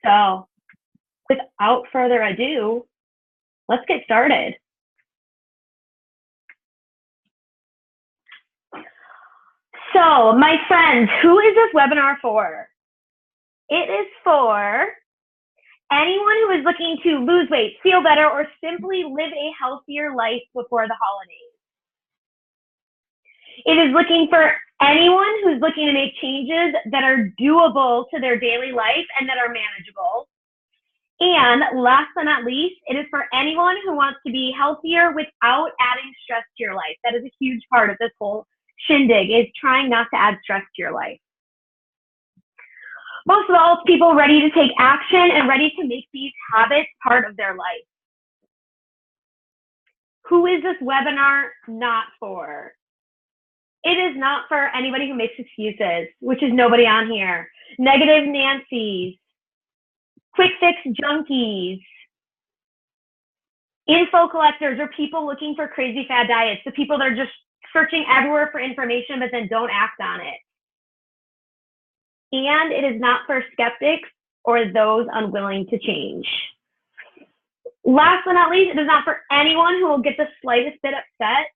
So without further ado, let's get started. So my friends, who is this webinar for? It is for anyone who is looking to lose weight, feel better, or simply live a healthier life before the holidays. It is looking for anyone who's looking to make changes that are doable to their daily life and that are manageable. And last but not least, it is for anyone who wants to be healthier without adding stress to your life. That is a huge part of this whole shindig, is trying not to add stress to your life. Most of all, it's people ready to take action and ready to make these habits part of their life. Who is this webinar not for? It is not for anybody who makes excuses, which is nobody on here. Negative Nancy's, quick fix junkies, info collectors, or people looking for crazy fad diets, the people that are just searching everywhere for information but then don't act on it. And it is not for skeptics or those unwilling to change. Last but not least, it is not for anyone who will get the slightest bit upset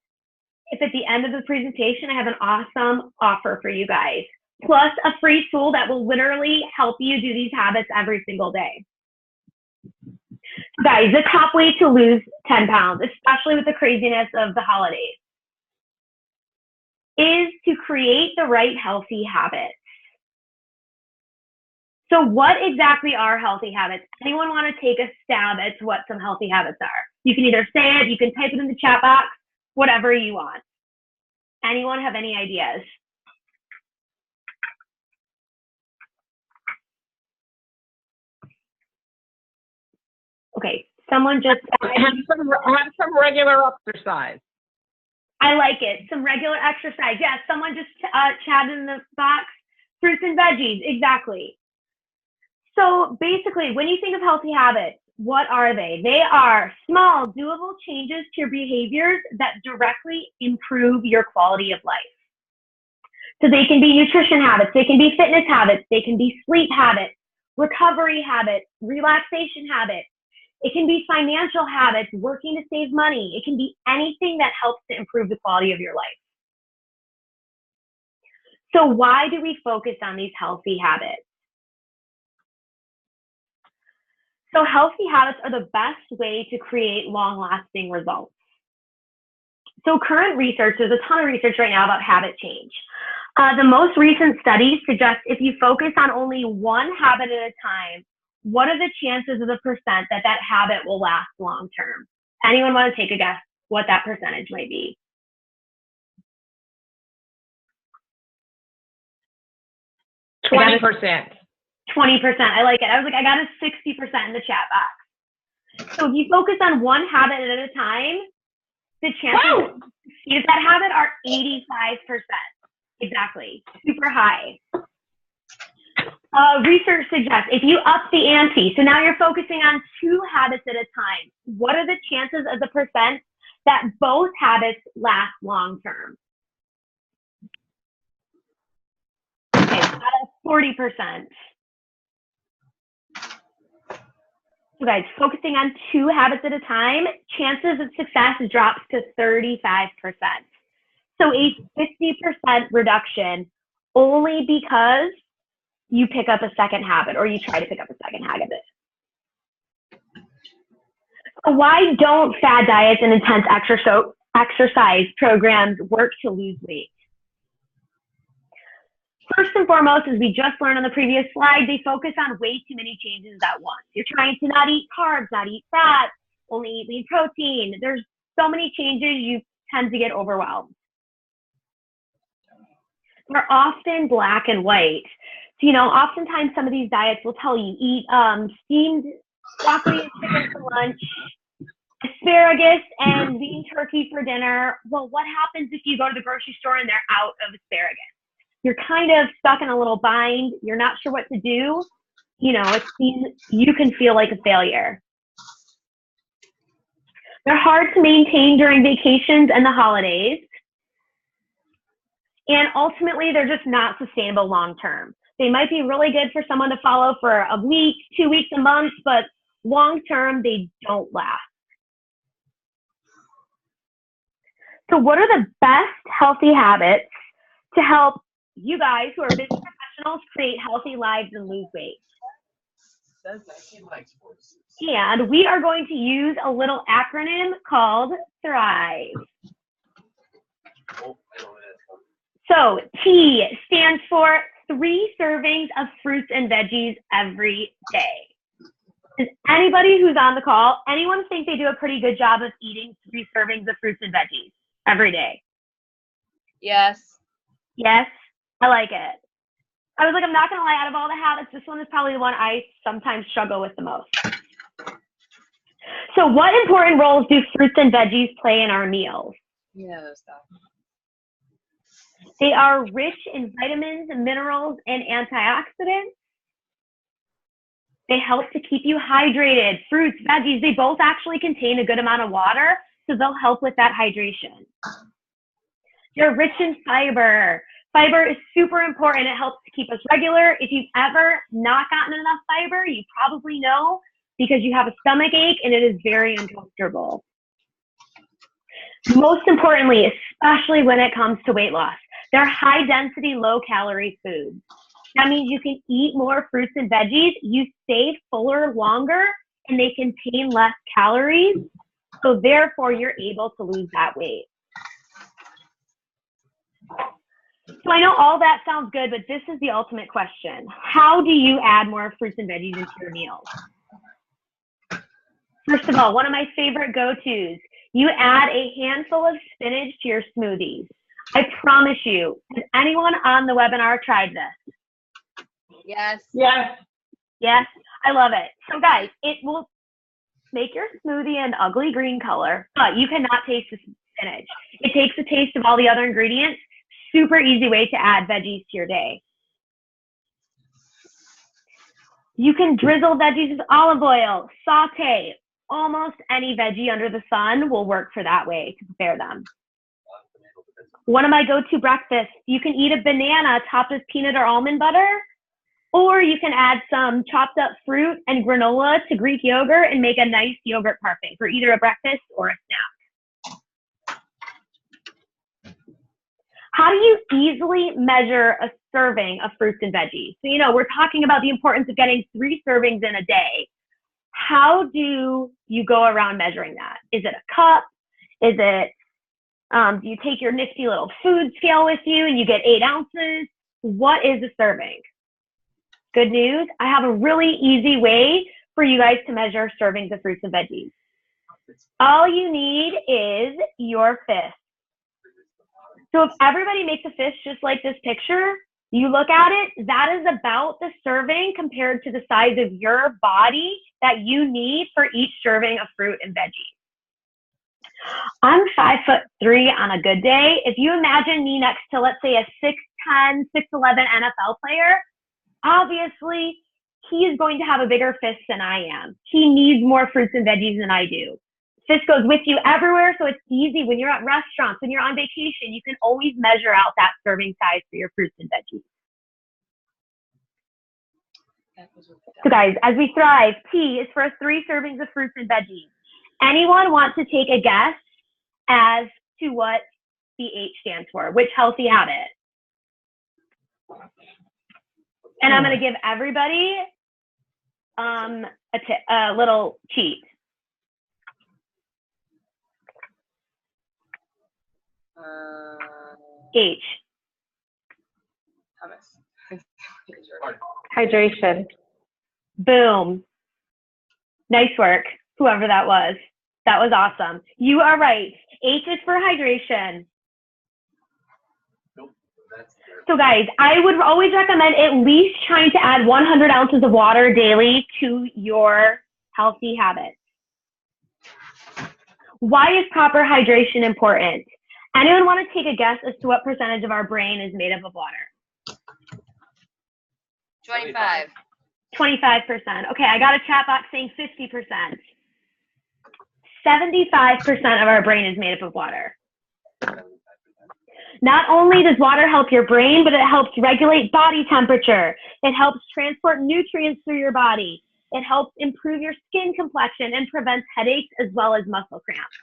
if at the end of the presentation I have an awesome offer for you guys, plus a free tool that will literally help you do these habits every single day. Guys, the top way to lose 10 pounds, especially with the craziness of the holidays, is to create the right healthy habits. So what exactly are healthy habits? Anyone want to take a stab at what some healthy habits are? You can either say it, you can type it in the chat box, whatever you want. Anyone have any ideas? Okay, someone just have some regular exercise. I like it. Some regular exercise. Yes, someone just chatted in the box. Fruits and veggies, exactly. So basically, when you think of healthy habits, what are they? They are small, doable changes to your behaviors that directly improve your quality of life. So they can be nutrition habits, they can be fitness habits, they can be sleep habits, recovery habits, relaxation habits. It can be financial habits, working to save money. It can be anything that helps to improve the quality of your life. So why do we focus on these healthy habits? So healthy habits are the best way to create long-lasting results. So current research, there's a ton of research right now about habit change. The most recent studies suggest if you focus on only one habit at a time, what are the chances of the percent that that habit will last long-term? Anyone want to take a guess what that percentage might be? 20%. 20%. I like it. I was like, I got a 60% in the chat box. So if you focus on one habit at a time, the chances of succeed at that habit are 85%. Exactly. Super high. Research suggests if you up the ante, so now you're focusing on 2 habits at a time, what are the chances of the percent that both habits last long term? Okay, about 40%. So guys, focusing on 2 habits at a time, chances of success drops to 35%. So a 50% reduction only because you pick up a second habit or you try to pick up a second habit. So why don't fad diets and intense exercise programs work to lose weight? First and foremost, as we just learned on the previous slide, they focus on way too many changes at once. You're trying to not eat carbs, not eat fat, only eat lean protein. There's so many changes, you tend to get overwhelmed. They're often black and white. So, you know, oftentimes some of these diets will tell you eat steamed broccoli and chicken for lunch, asparagus and lean turkey for dinner. Well, what happens if you go to the grocery store and they're out of asparagus? You're kind of stuck in a little bind. You're not sure what to do. You know, you can feel like a failure. They're hard to maintain during vacations and the holidays. And ultimately, they're just not sustainable long term. They might be really good for someone to follow for a week, 2 weeks, a month, but long term, they don't last. So what are the best healthy habits to help you guys who are busy professionals create healthy lives and lose weight? And we are going to use a little acronym called THRIVE. So T stands for 3 servings of fruits and veggies every day. Does anybody who's on the call, anyone think they do a pretty good job of eating 3 servings of fruits and veggies every day? Yes. Yes, I like it. I was like, I'm not gonna lie, out of all the habits, this one is probably the one I sometimes struggle with the most. So what important roles do fruits and veggies play in our meals? Yeah, those stuff. They are rich in vitamins, minerals, and antioxidants. They help to keep you hydrated. Fruits, veggies, they both actually contain a good amount of water, so they'll help with that hydration. They're rich in fiber. Fiber is super important. It helps to keep us regular. If you've ever not gotten enough fiber, you probably know because you have a stomach ache and it is very uncomfortable. Most importantly, especially when it comes to weight loss, they're high density, low calorie foods. That means you can eat more fruits and veggies, you stay fuller longer, and they contain less calories. So therefore, you're able to lose that weight. So I know all that sounds good, but this is the ultimate question. How do you add more fruits and veggies into your meals? First of all, one of my favorite go-tos, you add a handful of spinach to your smoothies. I promise you, has anyone on the webinar tried this? Yes. Yes. Yes, I love it. So guys, it will make your smoothie an ugly green color, but you cannot taste the spinach. It takes the taste of all the other ingredients. Super easy way to add veggies to your day. You can drizzle veggies with olive oil, saute. Almost any veggie under the sun will work for that way to prepare them. One of my go-to breakfasts, you can eat a banana topped with peanut or almond butter, or you can add some chopped up fruit and granola to Greek yogurt and make a nice yogurt parfait for either a breakfast or a snack. How do you easily measure a serving of fruits and veggies? So, you know, we're talking about the importance of getting 3 servings in a day. How do you go around measuring that? Is it a cup? Is it, do you take your nifty little food scale with you and you get 8 ounces? What is a serving? Good news, I have a really easy way for you guys to measure servings of fruits and veggies. All you need is your fist. So if everybody makes a fist just like this picture, you look at it, that is about the serving compared to the size of your body that you need for each serving of fruit and veggies. I'm 5'3" on a good day. If you imagine me next to, let's say, a 6'10", 6'11" NFL player, obviously he is going to have a bigger fist than I am. He needs more fruits and veggies than I do. Fist goes with you everywhere, so it's easy when you're at restaurants, when you're on vacation, you can always measure out that serving size for your fruits and veggies. So guys, as we thrive, T is for 3 servings of fruits and veggies. Anyone want to take a guess as to what the H stands for? Which healthy habit? And I'm going to give everybody a little cheat. H. Hummus. Hydration. Boom. Nice work, whoever that was. That was awesome. You are right. H is for hydration. So guys, I would always recommend at least trying to add 100 ounces of water daily to your healthy habits. Why is proper hydration important? Anyone want to take a guess as to what percentage of our brain is made up of water? 25. 25%. Okay, I got a chat box saying 50%. 75% of our brain is made up of water. Not only does water help your brain, but it helps regulate body temperature. It helps transport nutrients through your body. It helps improve your skin complexion and prevents headaches as well as muscle cramps.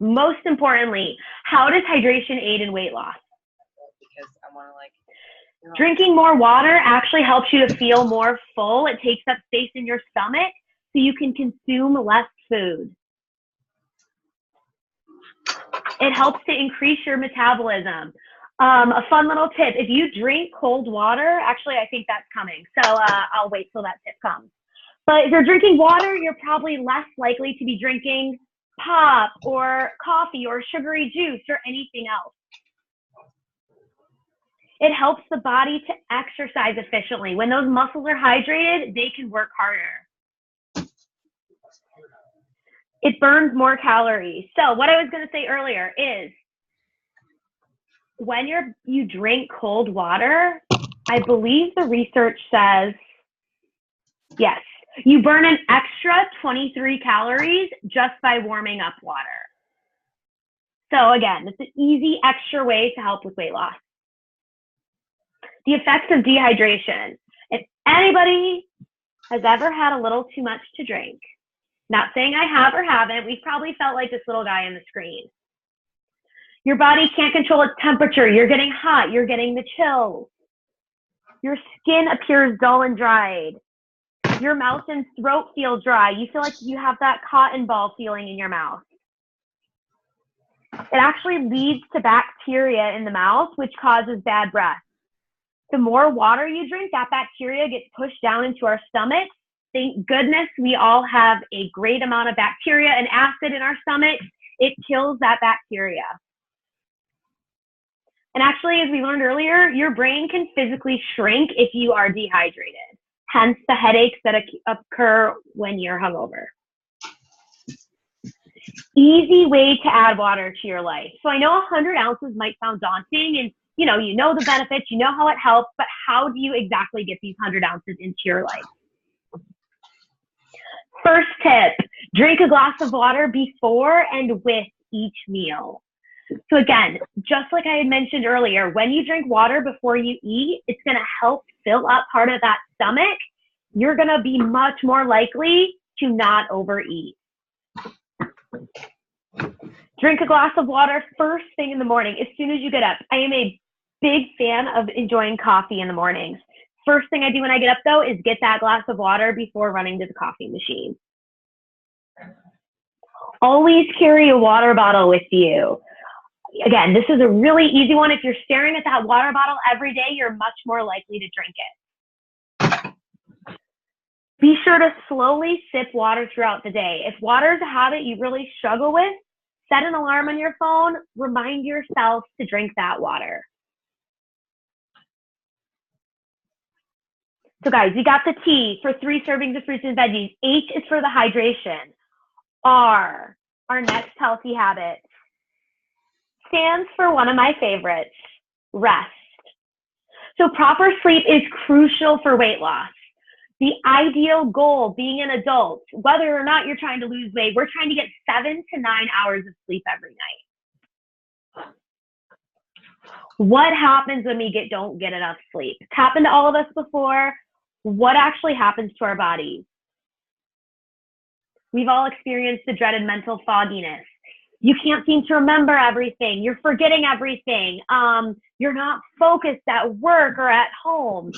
Most importantly, how does hydration aid in weight loss? Because I want to Drinking more water actually helps you to feel more full. It takes up space in your stomach so you can consume less food. It helps to increase your metabolism. A fun little tip, if you drink cold water, actually I think that's coming, so I'll wait till that tip comes. But if you're drinking water, you're probably less likely to be drinking pop or coffee or sugary juice or anything else. It helps the body to exercise efficiently. When those muscles are hydrated, they can work harder. It burns more calories. So what I was going to say earlier is when you drink cold water, I believe the research says, yes, you burn an extra 23 calories just by warming up water. So again, it's an easy extra way to help with weight loss. The effects of dehydration. If anybody has ever had a little too much to drink, not saying I have or haven't, we've probably felt like this little guy on the screen. Your body can't control its temperature. You're getting hot. You're getting the chills. Your skin appears dull and dried. Your mouth and throat feel dry. You feel like you have that cotton ball feeling in your mouth. It actually leads to bacteria in the mouth, which causes bad breath. The more water you drink, that bacteria gets pushed down into our stomach. Thank goodness we all have a great amount of bacteria and acid in our stomach. It kills that bacteria. And actually, as we learned earlier, your brain can physically shrink if you are dehydrated. Hence the headaches that occur when you're hungover. Easy way to add water to your life. So I know 100 ounces might sound daunting, and you know the benefits, you know how it helps, but how do you exactly get these 100 ounces into your life? First tip, drink a glass of water before and with each meal. So again, just like I had mentioned earlier, when you drink water before you eat, it's going to help fill up part of that stomach. You're going to be much more likely to not overeat. Drink a glass of water first thing in the morning, as soon as you get up. I am a big fan of enjoying coffee in the mornings. First thing I do when I get up, though, is get that glass of water before running to the coffee machine. Always carry a water bottle with you. Again, this is a really easy one. If you're staring at that water bottle every day, you're much more likely to drink it. Be sure to slowly sip water throughout the day. If water is a habit you really struggle with, set an alarm on your phone. Remind yourself to drink that water. So guys, we got the T for 3 servings of fruits and veggies. H is for the hydration. R, our next healthy habit, stands for one of my favorites, rest. So proper sleep is crucial for weight loss. The ideal goal being an adult, whether or not you're trying to lose weight, we're trying to get 7 to 9 hours of sleep every night. What happens when we don't get enough sleep? It's happened to all of us before. What actually happens to our bodies? We've all experienced the dreaded mental fogginess. You can't seem to remember everything. You're forgetting everything. You're not focused at work or at home.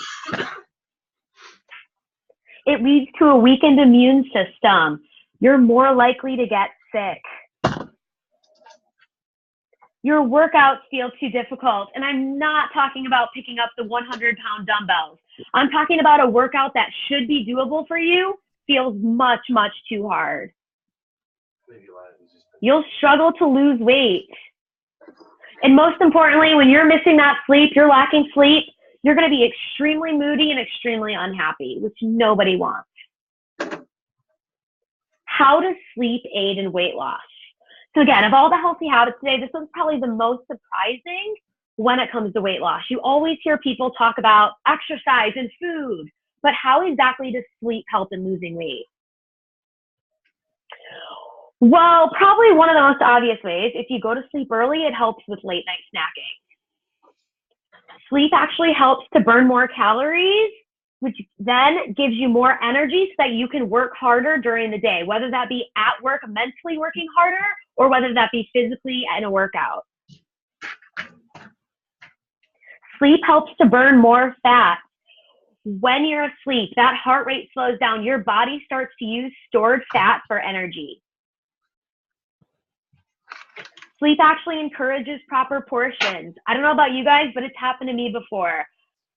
It leads to a weakened immune system. You're more likely to get sick. Your workouts feel too difficult. And I'm not talking about picking up the 100-pound dumbbells. I'm talking about a workout that should be doable for you, feels much, much too hard. You'll struggle to lose weight. And most importantly, when you're missing that sleep, you're lacking sleep, you're going to be extremely moody and extremely unhappy, which nobody wants. How does sleep aid in weight loss? So again, of all the healthy habits today, this one's probably the most surprising when it comes to weight loss. You always hear people talk about exercise and food, but how exactly does sleep help in losing weight? Well, probably one of the most obvious ways, if you go to sleep early, it helps with late night snacking. Sleep actually helps to burn more calories, which then gives you more energy so that you can work harder during the day, whether that be at work, mentally working harder, or whether that be physically in a workout. Sleep helps to burn more fat. When you're asleep, that heart rate slows down. Your body starts to use stored fat for energy. Sleep actually encourages proper portions. I don't know about you guys, but it's happened to me before.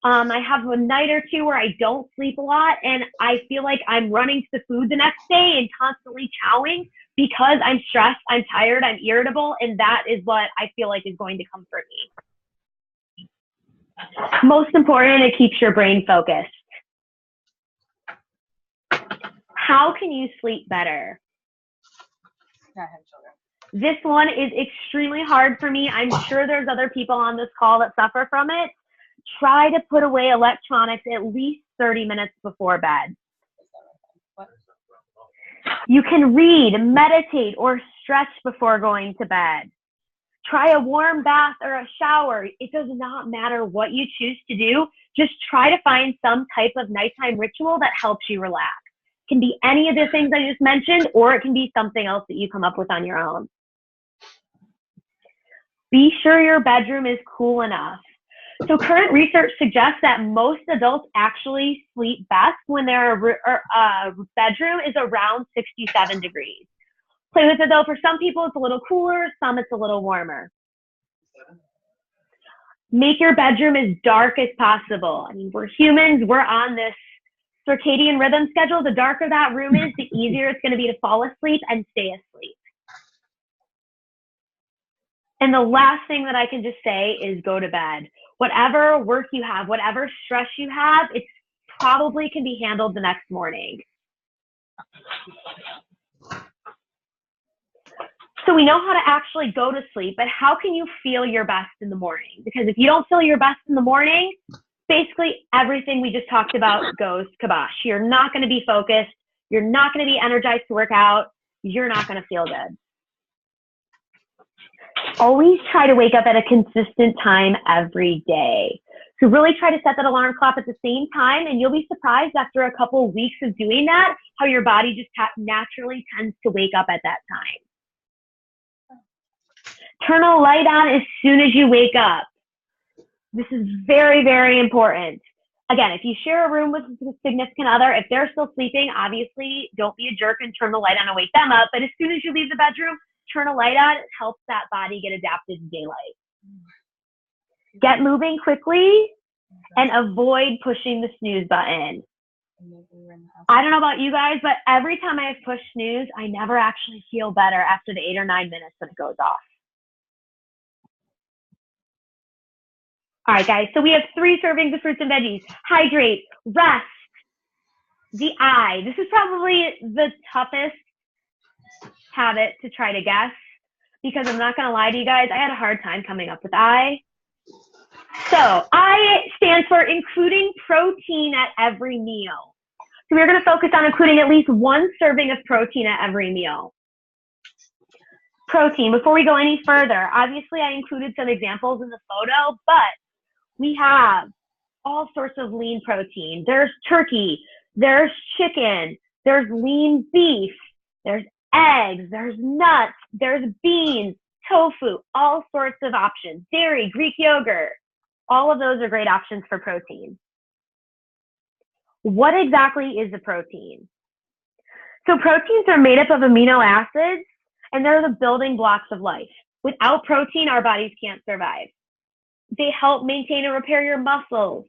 I have a night or two where I don't sleep a lot, and I feel like I'm running to the food the next day and constantly chowing because I'm stressed, I'm tired, I'm irritable, and that is what I feel like is going to comfort me. Most important, it keeps your brain focused. How can you sleep better? Not have children. This one is extremely hard for me. I'm sure there's other people on this call that suffer from it. Try to put away electronics at least 30 minutes before bed. What? You can read, meditate, or stretch before going to bed. Try a warm bath or a shower. It does not matter what you choose to do. Just try to find some type of nighttime ritual that helps you relax. It can be any of the things I just mentioned, or it can be something else that you come up with on your own. Be sure your bedroom is cool enough. So current research suggests that most adults actually sleep best when their bedroom is around 67 degrees. Play with it though. For some people, it's a little cooler. Some, it's a little warmer. Make your bedroom as dark as possible. I mean, we're humans. We're on this circadian rhythm schedule. The darker that room is, the easier it's going to be to fall asleep and stay asleep. And the last thing that I can just say is go to bed. Whatever work you have, whatever stress you have, it probably can be handled the next morning. So we know how to actually go to sleep, but how can you feel your best in the morning? Because if you don't feel your best in the morning, basically everything we just talked about goes kibosh. You're not going to be focused. You're not going to be energized to work out. You're not going to feel good. Always try to wake up at a consistent time every day. So really try to set that alarm clock at the same time, and you'll be surprised after a couple of weeks of doing that, how your body just naturally tends to wake up at that time. Turn a light on as soon as you wake up. This is very, very important. Again, if you share a room with a significant other, if they're still sleeping, obviously don't be a jerk and turn the light on and wake them up. But as soon as you leave the bedroom, turn a light on. It helps that body get adapted to daylight. Get moving quickly and avoid pushing the snooze button. I don't know about you guys, but every time I have pushed snooze, I never actually feel better after the 8 or 9 minutes that it goes off. All right, guys, so we have 3 servings of fruits and veggies. Hydrate, rest, the eye. This is probably the toughest habit to try to guess, because I'm not going to lie to you guys, I had a hard time coming up with I. So I stands for including protein at every meal. So we're going to focus on including at least 1 serving of protein at every meal. Protein, before we go any further, obviously I included some examples in the photo, but we have all sorts of lean protein. There's turkey, there's chicken, there's lean beef, there's eggs, there's nuts, there's beans, tofu, all sorts of options. Dairy, Greek yogurt, all of those are great options for protein. What exactly is a protein? So proteins are made up of amino acids, and they're the building blocks of life. Without protein, our bodies can't survive. They help maintain and repair your muscles.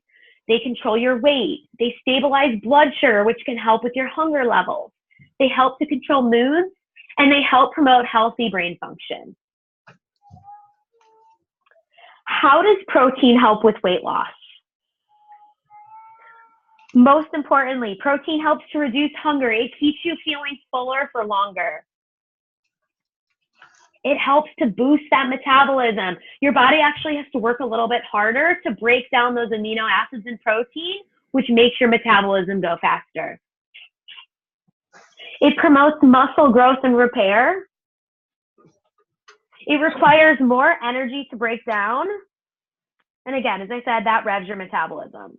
They control your weight. They stabilize blood sugar, which can help with your hunger levels. They help to control moods, and they help promote healthy brain function. How does protein help with weight loss? Most importantly, protein helps to reduce hunger. It keeps you feeling fuller for longer. It helps to boost that metabolism. Your body actually has to work a little bit harder to break down those amino acids in protein, which makes your metabolism go faster. It promotes muscle growth and repair. It requires more energy to break down. And again, as I said, that revs your metabolism.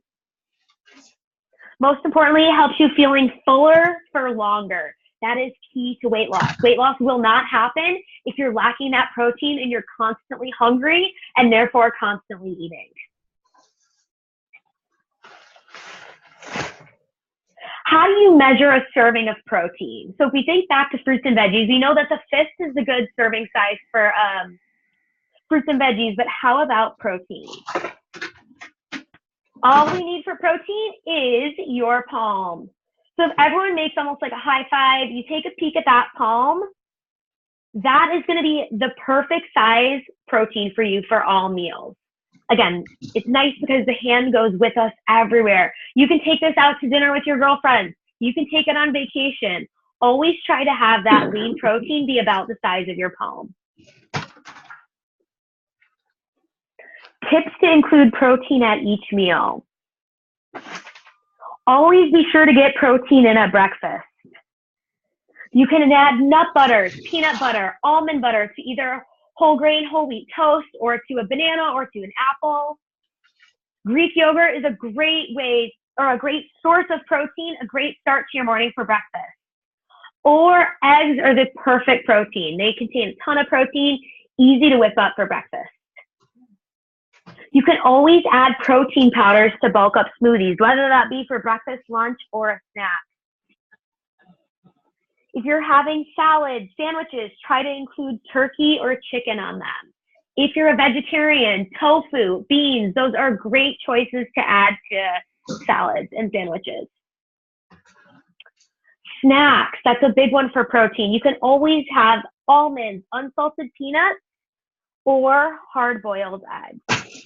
Most importantly, it helps you feeling fuller for longer. That is key to weight loss. Weight loss will not happen if you're lacking that protein and you're constantly hungry and therefore constantly eating. How do you measure a serving of protein? So if we think back to fruits and veggies, we know that the fist is the good serving size for fruits and veggies, but how about protein? All we need for protein is your palm. So if everyone makes almost like a high five, you take a peek at that palm, that is going to be the perfect size protein for you for all meals. Again, it's nice because the hand goes with us everywhere. You can take this out to dinner with your girlfriends. You can take it on vacation. Always try to have that lean protein be about the size of your palm. Tips to include protein at each meal. Always be sure to get protein in at breakfast. You can add nut butters, peanut butter, almond butter to either whole grain, whole wheat toast, or to a banana, or to an apple. Greek yogurt is a great way, or a great source of protein, a great start to your morning for breakfast. Or eggs are the perfect protein. They contain a ton of protein, easy to whip up for breakfast. You can always add protein powders to bulk up smoothies, whether that be for breakfast, lunch, or a snack. If you're having salads, sandwiches, try to include turkey or chicken on them. If you're a vegetarian, tofu, beans, those are great choices to add to salads and sandwiches. Snacks, that's a big one for protein. You can always have almonds, unsalted peanuts, or hard-boiled eggs.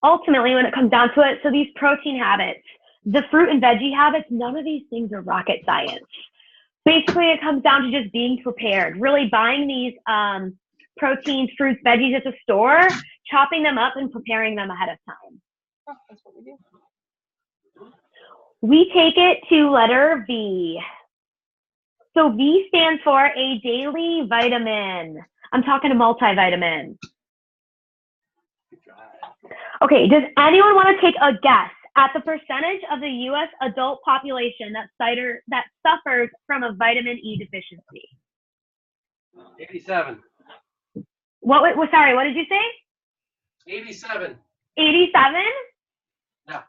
Ultimately, when it comes down to it, so these protein habits, the fruit and veggie habits, none of these things are rocket science. Basically, it comes down to just being prepared, really buying these proteins, fruits, veggies at the store, chopping them up and preparing them ahead of time. Oh, that's what we do. We take it to letter V. So V stands for a daily vitamin. I'm talking a multivitamin. Okay, does anyone want to take a guess at the percentage of the U.S. adult population that suffers from a vitamin E deficiency? 87. Sorry, what did you say? 87. 87? No.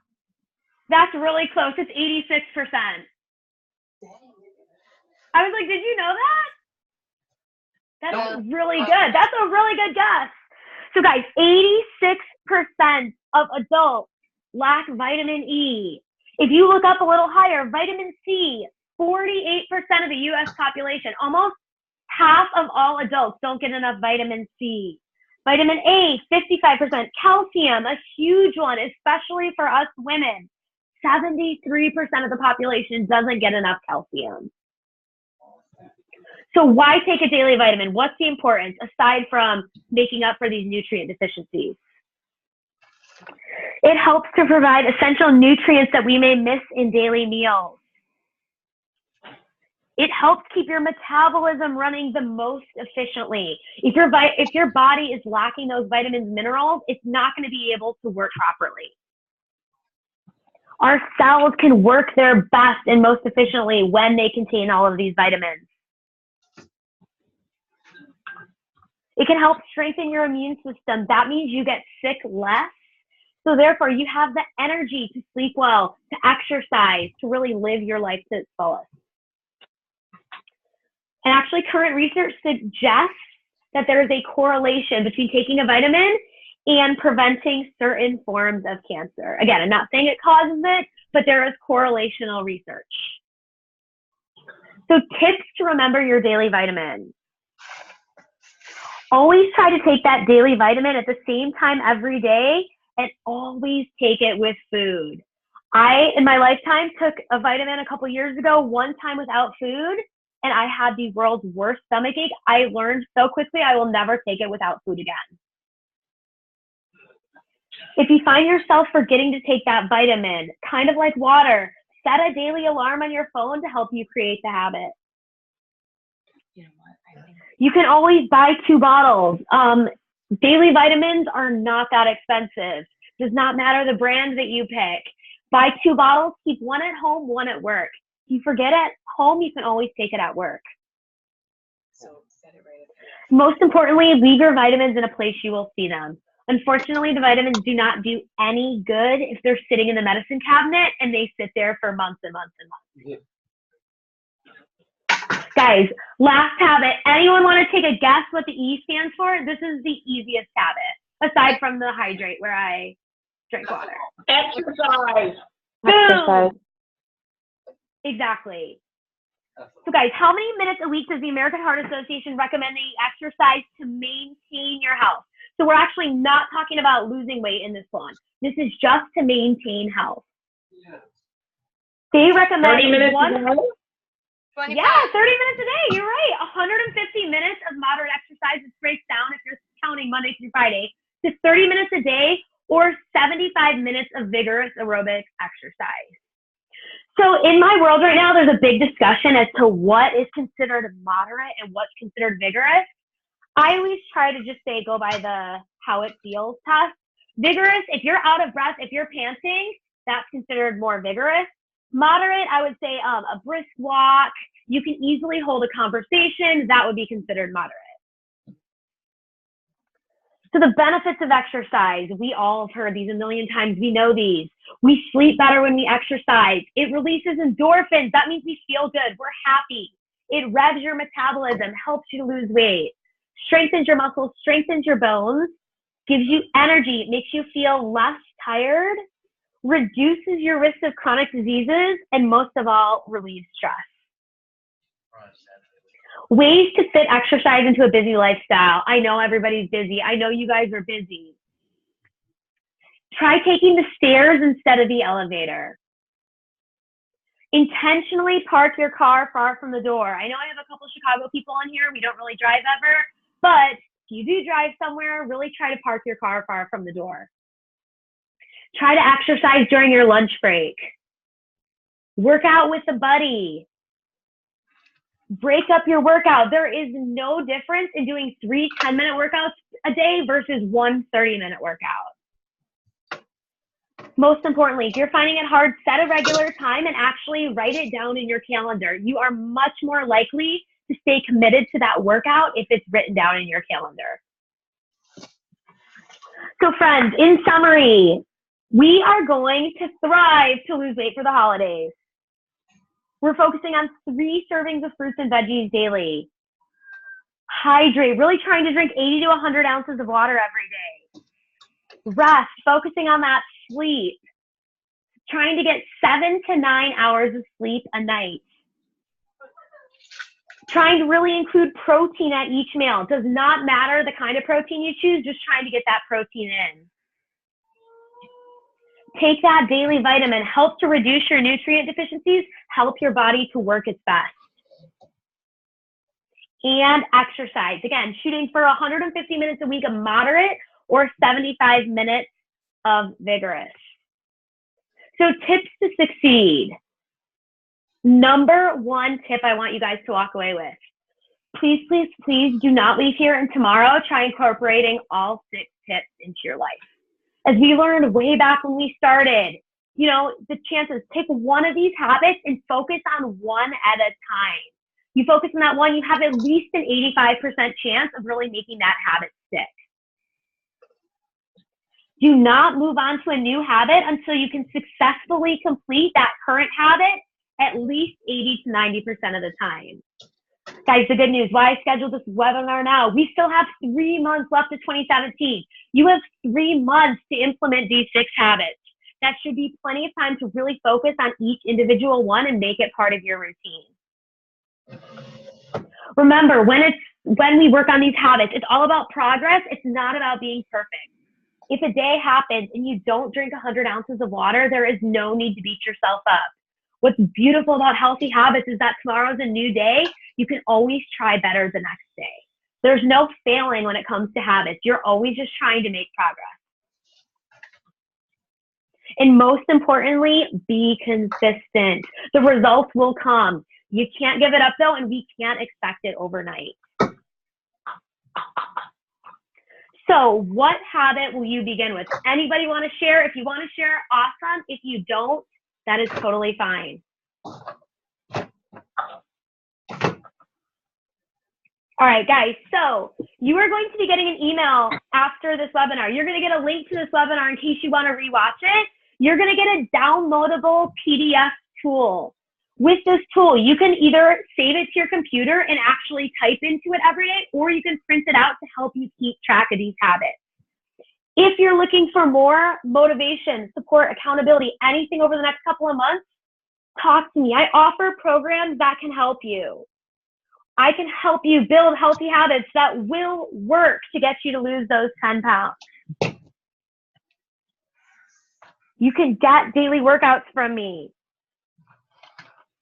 That's really close. It's 86%. I was like, did you know that? That's really good. That's a really good guess. So guys, 86% of adults lack vitamin E. If you look up a little higher, vitamin C, 48% of the U.S. population, almost half of all adults don't get enough vitamin C. Vitamin A, 55%. Calcium, a huge one, especially for us women. 73% of the population doesn't get enough calcium. So why take a daily vitamin? What's the importance aside from making up for these nutrient deficiencies? It helps to provide essential nutrients that we may miss in daily meals. It helps keep your metabolism running the most efficiently. If your body is lacking those vitamins, minerals, it's not going to be able to work properly. Our cells can work their best and most efficiently when they contain all of these vitamins. It can help strengthen your immune system. That means you get sick less. So therefore, you have the energy to sleep well, to exercise, to really live your life to its fullest. And actually, current research suggests that there is a correlation between taking a vitamin and preventing certain forms of cancer. Again, I'm not saying it causes it, but there is correlational research. So tips to remember your daily vitamin. Always try to take that daily vitamin at the same time every day, and always take it with food. I, in my lifetime, took a vitamin a couple years ago, one time without food, and I had the world's worst stomachache. I learned so quickly I will never take it without food again. If you find yourself forgetting to take that vitamin, kind of like water, Set a daily alarm on your phone to help you create the habit. You know what? I think You can always buy 2 bottles. Daily vitamins are not that expensive. Does not matter the brand that you pick. Buy 2 bottles, keep one at home, one at work. If you forget at home, you can always take it at work. so. Set it right up there. Most importantly, leave your vitamins in a place you will see them. Unfortunately, the vitamins do not do any good if they're sitting in the medicine cabinet and they sit there for months and months and months. Guys, last habit. Anyone want to take a guess what the E stands for? This is the easiest habit, aside from the hydrate, where I drink water. Exercise. Boom! Exactly. So guys, how many minutes a week does the American Heart Association recommend that you exercise to maintain your health? So we're actually not talking about losing weight in this one. This is just to maintain health. They recommend 30 minutes one. a day? 25. Yeah, 30 minutes a day. You're right. 150 minutes of moderate exercise. It breaks down if you're counting Monday through Friday to 30 minutes a day or 75 minutes of vigorous aerobic exercise. So in my world right now, there's a big discussion as to what is considered moderate and what's considered vigorous. I always try to just say, go by the how it feels test. Vigorous, if you're out of breath, if you're panting, that's considered more vigorous. Moderate, I would say a brisk walk. You can easily hold a conversation. That would be considered moderate. So the benefits of exercise, we all have heard these a million times. We know these. We sleep better when we exercise. It releases endorphins. That means we feel good. We're happy. It revs your metabolism, helps you to lose weight, strengthens your muscles, strengthens your bones, gives you energy. It makes you feel less tired, reduces your risk of chronic diseases, and most of all, relieves stress. Ways to fit exercise into a busy lifestyle. I know everybody's busy. I know you guys are busy. Try taking the stairs instead of the elevator. Intentionally park your car far from the door. I know I have a couple Chicago people on here. We don't really drive ever, but if you do drive somewhere, really try to park your car far from the door. Try to exercise during your lunch break. Work out with a buddy. Break up your workout. There is no difference in doing 3 10-minute workouts a day versus 1 30-minute workout. Most importantly, if you're finding it hard, set a regular time and actually write it down in your calendar. You are much more likely to stay committed to that workout if it's written down in your calendar. So friends, in summary, we are going to thrive to lose weight for the holidays. We're focusing on 3 servings of fruits and veggies daily. Hydrate, really trying to drink 80 to 100 ounces of water every day. Rest, focusing on that sleep. Trying to get 7 to 9 hours of sleep a night. Trying to really include protein at each meal. It does not matter the kind of protein you choose, just trying to get that protein in. Take that daily vitamin, help to reduce your nutrient deficiencies, help your body to work its best. And exercise. Again, shooting for 150 minutes a week of moderate or 75 minutes of vigorous. So tips to succeed. Number 1 tip I want you guys to walk away with. Please, please, please do not leave here and tomorrow try incorporating all 6 tips into your life. As we learned way back when we started, you know, the chances, pick one of these habits and focus on one at a time. You focus on that one, you have at least an 85% chance of really making that habit stick. Do not move on to a new habit until you can successfully complete that current habit at least 80 to 90% of the time. Guys, the good news, why I scheduled this webinar now, we still have 3 months left of 2017. You have 3 months to implement these 6 habits. That should be plenty of time to really focus on each individual one and make it part of your routine. Remember, when we work on these habits, it's all about progress. It's not about being perfect. If a day happens and you don't drink 100 ounces of water, there is no need to beat yourself up. What's beautiful about healthy habits is that tomorrow's a new day. You can always try better the next day. There's no failing when it comes to habits. You're always just trying to make progress. And most importantly, be consistent. The results will come. You can't give it up though, and we can't expect it overnight. So what habit will you begin with? Anybody want to share? If you want to share, awesome. If you don't, that is totally fine. All right, guys, so you are going to be getting an email after this webinar. You're going to get a link to this webinar in case you want to rewatch it. You're going to get a downloadable PDF tool. With this tool, you can either save it to your computer and actually type into it every day, or you can print it out to help you keep track of these habits. If you're looking for more motivation, support, accountability, anything over the next couple of months, talk to me. I offer programs that can help you. I can help you build healthy habits that will work to get you to lose those 10 pounds. You can get daily workouts from me.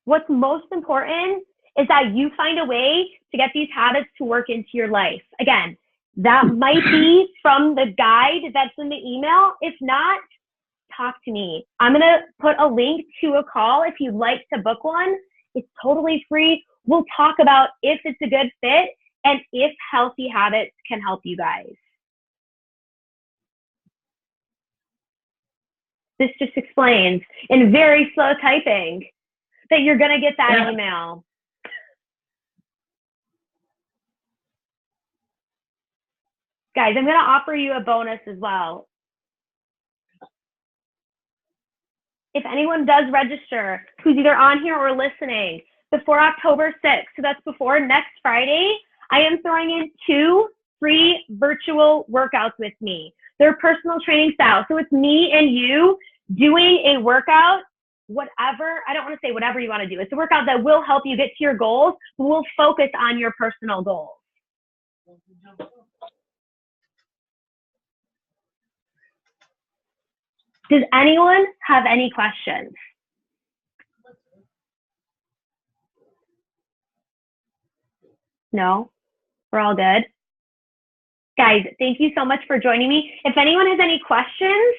What's most important is that you find a way to get these habits to work into your life. Again, that might be from the guide that's in the email. If not, talk to me. I'm going to put a link to a call if you'd like to book one. It's totally free. We'll talk about if it's a good fit and if healthy habits can help you guys. This just explains in very slow typing that you're going to get that email. Guys, I'm going to offer you a bonus as well. If anyone does register who's either on here or listening before October 6th, so that's before next Friday, I am throwing in 2 free virtual workouts with me. They're personal training style. So it's me and you doing a workout, whatever, I don't want to say whatever you want to do. It's a workout that will help you get to your goals, but will focus on your personal goals. Does anyone have any questions? No? We're all good? Guys, thank you so much for joining me. If anyone has any questions,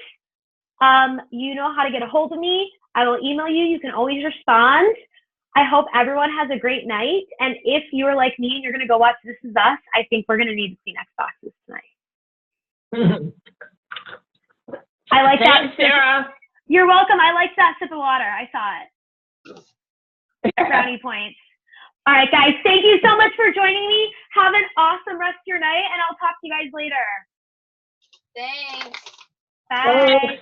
you know how to get a hold of me. I will email you. You can always respond. I hope everyone has a great night. And if you're like me and you're going to go watch This Is Us, I think we're going to need to see next boxes tonight. I like Thanks, that. Sarah. You're welcome. I like that sip of water. I saw it. Brownie points. All right, guys. Thank you so much for joining me. Have an awesome rest of your night, and I'll talk to you guys later. Thanks. Bye. Bye.